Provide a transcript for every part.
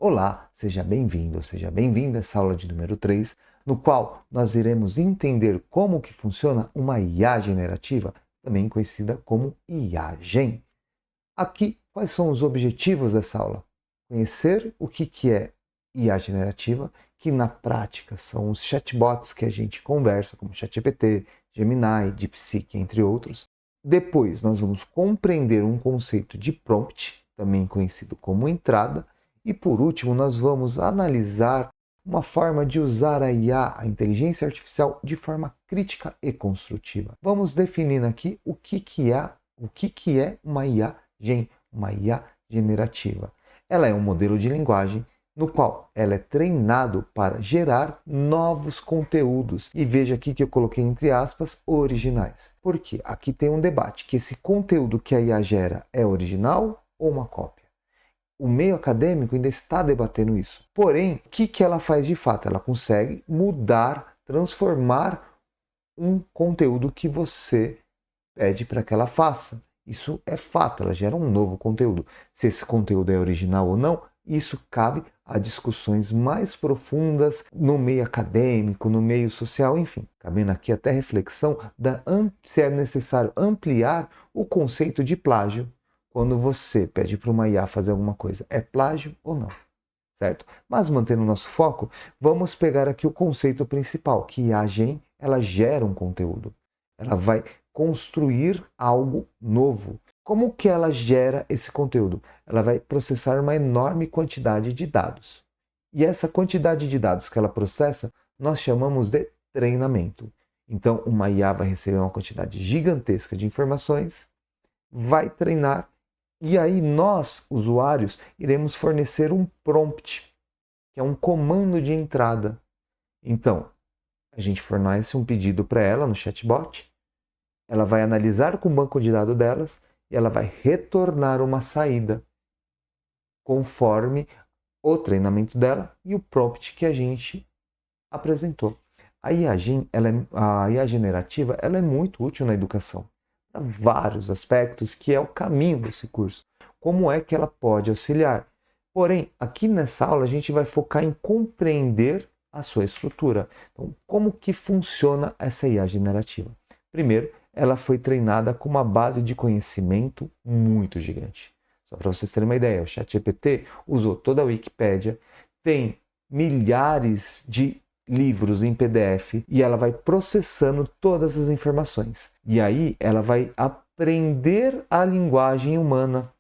Olá, seja bem-vindo, seja bem-vinda a essa aula de número 3, no qual nós iremos entender como que funciona uma IA generativa, também conhecida como IA Gen. Aqui, quais são os objetivos dessa aula? Conhecer o que é IA generativa, que na prática são os chatbots que a gente conversa, como ChatGPT, Gemini, DeepSeek, entre outros. Depois, nós vamos compreender um conceito de prompt, também conhecido como entrada. E por último, nós vamos analisar uma forma de usar a IA, a inteligência artificial, de forma crítica e construtiva. Vamos definir aqui o que é uma IA Gen, uma IA generativa. Ela é um modelo de linguagem no qual ela é treinado para gerar novos conteúdos. E veja aqui que eu coloquei entre aspas, originais. Por quê? Aqui tem um debate, que esse conteúdo que a IA gera é original ou uma cópia. O meio acadêmico ainda está debatendo isso. Porém, o que ela faz de fato? Ela consegue mudar, transformar um conteúdo que você pede para que ela faça. Isso é fato, ela gera um novo conteúdo. Se esse conteúdo é original ou não, isso cabe a discussões mais profundas no meio acadêmico, no meio social, enfim. Cabendo aqui até reflexão se é necessário ampliar o conceito de plágio quando você pede para uma IA fazer alguma coisa. É plágio ou não? Certo? Mas mantendo o nosso foco, vamos pegar aqui o conceito principal, que a Gen, ela gera um conteúdo. Ela vai construir algo novo. Como que ela gera esse conteúdo? Ela vai processar uma enorme quantidade de dados. E essa quantidade de dados que ela processa, nós chamamos de treinamento. Então, uma IA vai receber uma quantidade gigantesca de informações, vai treinar, e aí nós, usuários, iremos fornecer um prompt, que é um comando de entrada. Então, a gente fornece um pedido para ela no chatbot, ela vai analisar com o banco de dados delas e ela vai retornar uma saída conforme o treinamento dela e o prompt que a gente apresentou. A IA generativa, ela é muito útil na educação, para vários aspectos, que é o caminho desse curso. Como é que ela pode auxiliar? Porém, aqui nessa aula a gente vai focar em compreender a sua estrutura. Então, como que funciona essa IA generativa? Primeiro, ela foi treinada com uma base de conhecimento muito gigante. Só para vocês terem uma ideia, o ChatGPT usou toda a Wikipédia, tem milhares de livros em PDF e ela vai processando todas as informações. E aí ela vai aprender a linguagem humana.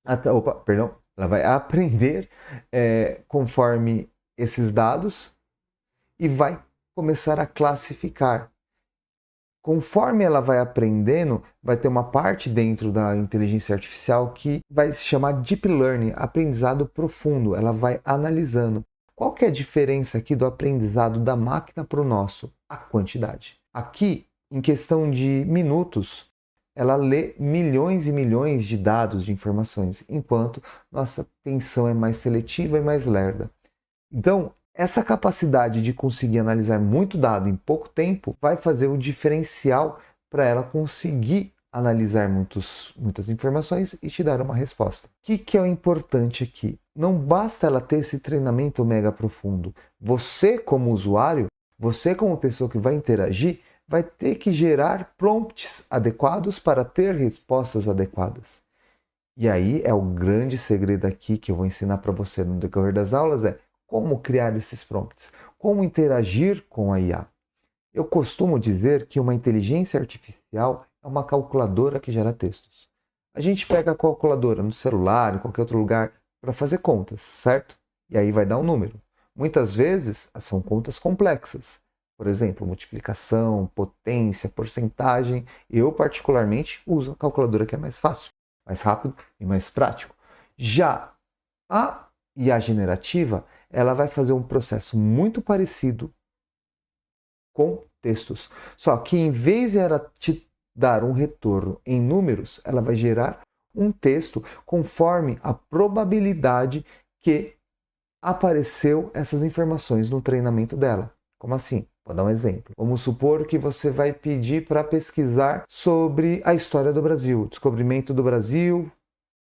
Ela vai aprender conforme esses dados e vai começar a classificar. Conforme ela vai aprendendo, vai ter uma parte dentro da inteligência artificial que vai se chamar Deep Learning, aprendizado profundo. Ela vai analisando. Qual que é a diferença aqui do aprendizado da máquina para o nosso? A quantidade. Aqui, em questão de minutos, ela lê milhões e milhões de dados, de informações, enquanto nossa atenção é mais seletiva e mais lerda. Então, essa capacidade de conseguir analisar muito dado em pouco tempo vai fazer o diferencial para ela conseguir analisar muitas informações e te dar uma resposta. O que é o importante aqui? Não basta ela ter esse treinamento mega profundo. Você, como usuário, você, como pessoa que vai interagir, vai ter que gerar prompts adequados para ter respostas adequadas. E aí é o grande segredo aqui que eu vou ensinar para você no decorrer das aulas, é como criar esses prompts, como interagir com a IA. Eu costumo dizer que uma inteligência artificial é uma calculadora que gera textos. A gente pega a calculadora no celular, em qualquer outro lugar, para fazer contas, certo? E aí vai dar um número. Muitas vezes são contas complexas. Por exemplo, multiplicação, potência, porcentagem. Eu, particularmente, uso a calculadora que é mais fácil, mais rápido e mais prático. Já a IA generativa, ela vai fazer um processo muito parecido com textos. Só que em vez de ela te dar um retorno em números, ela vai gerar um texto conforme a probabilidade que apareceu essas informações no treinamento dela. Como assim? Vou dar um exemplo. Vamos supor que você vai pedir para pesquisar sobre a história do Brasil, descobrimento do Brasil,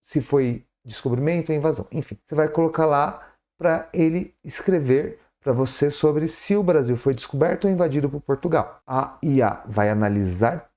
se foi descobrimento ou invasão. Enfim, você vai colocar lá para ele escrever para você sobre se o Brasil foi descoberto ou invadido por Portugal. A IA vai analisar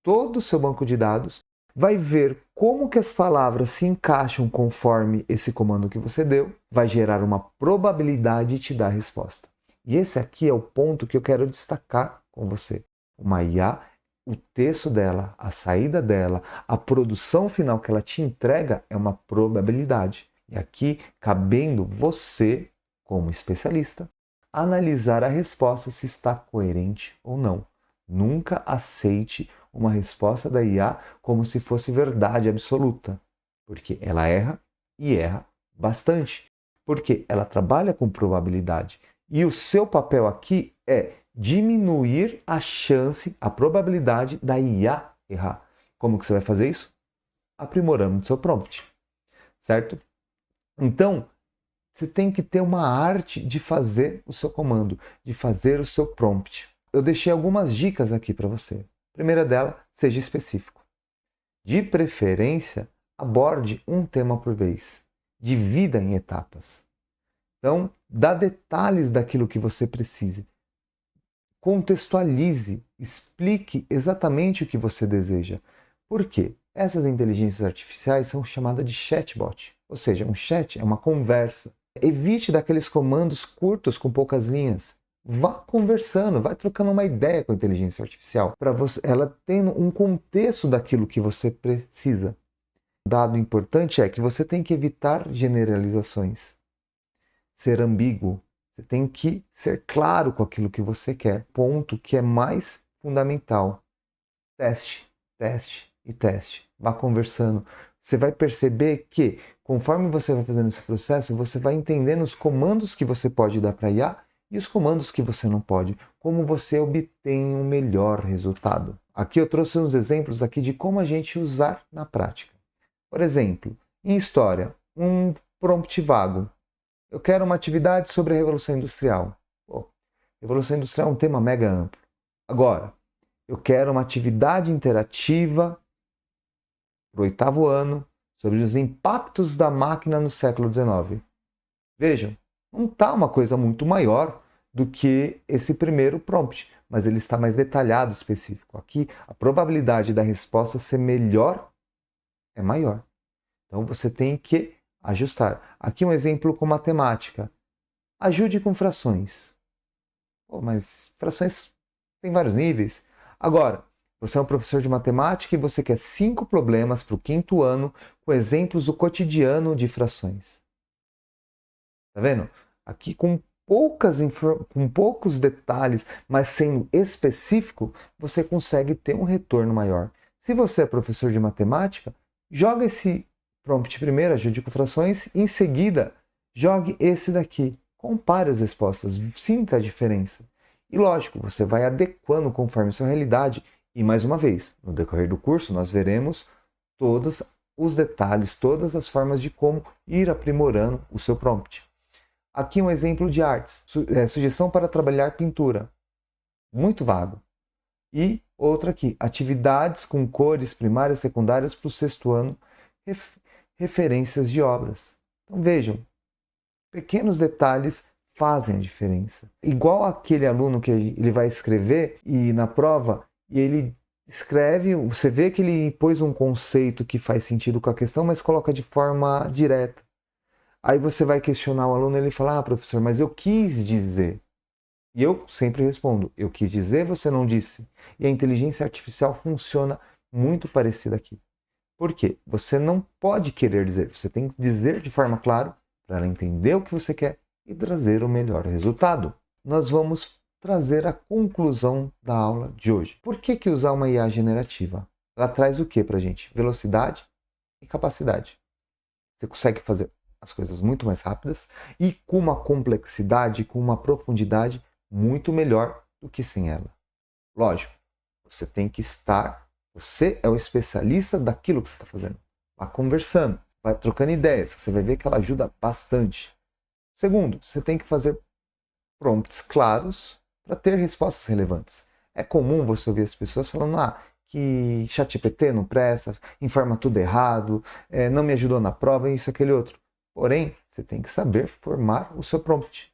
todo o seu banco de dados, vai ver como que as palavras se encaixam conforme esse comando que você deu, vai gerar uma probabilidade e te dar a resposta. E esse aqui é o ponto que eu quero destacar com você. Uma IA, o texto dela, a saída dela, a produção final que ela te entrega é uma probabilidade. E aqui, cabendo você, como especialista, analisar a resposta se está coerente ou não. Nunca aceite uma resposta da IA como se fosse verdade absoluta, porque ela erra e erra bastante, porque ela trabalha com probabilidade. E o seu papel aqui é diminuir a chance, a probabilidade da IA errar. Como que você vai fazer isso? Aprimorando o seu prompt, certo? Então, você tem que ter uma arte de fazer o seu comando, de fazer o seu prompt. Eu deixei algumas dicas aqui para você. A primeira dela, seja específico. De preferência, aborde um tema por vez. Divida em etapas. Então, dá detalhes daquilo que você precise. Contextualize, explique exatamente o que você deseja. Por quê? Essas inteligências artificiais são chamadas de chatbot. Ou seja, um chat é uma conversa. Evite daqueles comandos curtos com poucas linhas. Vá conversando, vá trocando uma ideia com a inteligência artificial, para ela tendo um contexto daquilo que você precisa. Um dado importante é que você tem que evitar generalizações, ser ambíguo. Você tem que ser claro com aquilo que você quer. Ponto que é mais fundamental. Teste, teste e teste. Vá conversando. Você vai perceber que, conforme você vai fazendo esse processo, você vai entendendo os comandos que você pode dar para a IA e os comandos que você não pode. Como você obtém um melhor resultado. Aqui eu trouxe uns exemplos aqui de como a gente usar na prática. Por exemplo, em história, um prompt vago. Eu quero uma atividade sobre a Revolução Industrial. Revolução Industrial é um tema mega amplo. Agora, eu quero uma atividade interativa para o 8º ano sobre os impactos da máquina no século XIX. Vejam, não está uma coisa muito maior do que esse primeiro prompt, mas ele está mais detalhado, específico. Aqui, a probabilidade da resposta ser melhor é maior. Então, você tem que ajustar. Aqui um exemplo com matemática. Ajude com frações. Mas frações tem vários níveis. Agora, você é um professor de matemática e você quer 5 problemas para o 5º ano com exemplos do cotidiano de frações. Tá vendo? Aqui com poucos detalhes, mas sendo específico, você consegue ter um retorno maior. Se você é professor de matemática, joga esse prompt primeiro, ajude com frações, em seguida, jogue esse daqui. Compare as respostas, sinta a diferença. E lógico, você vai adequando conforme a sua realidade. E mais uma vez, no decorrer do curso, nós veremos todos os detalhes, todas as formas de como ir aprimorando o seu prompt. Aqui um exemplo de artes. Sugestão para trabalhar pintura. Muito vago. E outra aqui, atividades com cores primárias e secundárias para o 6º ano, referências de obras. Então vejam, pequenos detalhes fazem a diferença. Igual aquele aluno que ele vai escrever e na prova, e ele escreve, você vê que ele pôs um conceito que faz sentido com a questão, mas coloca de forma direta. Aí você vai questionar o aluno e ele fala, professor, mas eu quis dizer. E eu sempre respondo, eu quis dizer, você não disse. E a inteligência artificial funciona muito parecida aqui. Por quê? Você não pode querer dizer, você tem que dizer de forma clara para ela entender o que você quer e trazer o melhor resultado. Nós vamos trazer a conclusão da aula de hoje. Por que usar uma IA generativa? Ela traz o que para a gente? Velocidade e capacidade. Você consegue fazer as coisas muito mais rápidas e com uma complexidade, com uma profundidade muito melhor do que sem ela. Lógico, você tem que estar, você é o especialista daquilo que você está fazendo. Vai conversando, vai trocando ideias, você vai ver que ela ajuda bastante. Segundo, você tem que fazer prompts claros para ter respostas relevantes. É comum você ouvir as pessoas falando que ChatGPT não presta, informa tudo errado, não me ajudou na prova, isso, aquele outro. Porém, você tem que saber formar o seu prompt.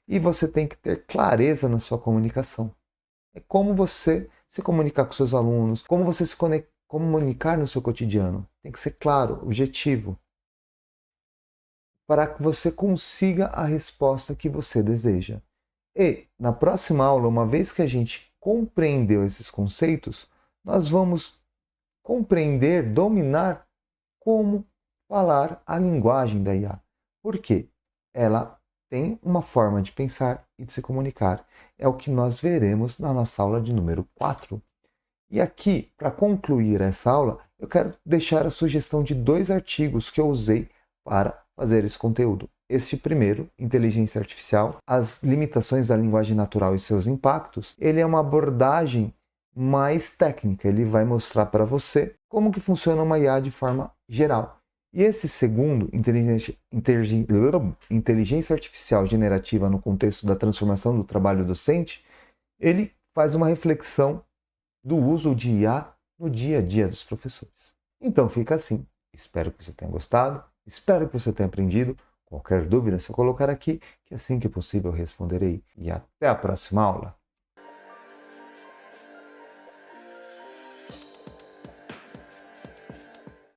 E você tem que ter clareza na sua comunicação. É como você se comunicar com seus alunos, como você se comunicar no seu cotidiano. Tem que ser claro, objetivo, para que você consiga a resposta que você deseja. E na próxima aula, uma vez que a gente compreendeu esses conceitos, nós vamos compreender, dominar como falar a linguagem da IA. Por quê? Ela tem uma forma de pensar e de se comunicar. É o que nós veremos na nossa aula de número 4. E aqui, para concluir essa aula, eu quero deixar a sugestão de 2 artigos que eu usei para fazer esse conteúdo. Este primeiro, Inteligência Artificial, as limitações da linguagem natural e seus impactos, ele é uma abordagem mais técnica, ele vai mostrar para você como que funciona uma IA de forma geral. E esse segundo, Inteligência Artificial Generativa no contexto da transformação do trabalho docente, ele faz uma reflexão do uso de IA no dia a dia dos professores. Então fica assim. Espero que você tenha gostado, espero que você tenha aprendido. Qualquer dúvida é só colocar aqui, que assim que possível eu responderei. E até a próxima aula!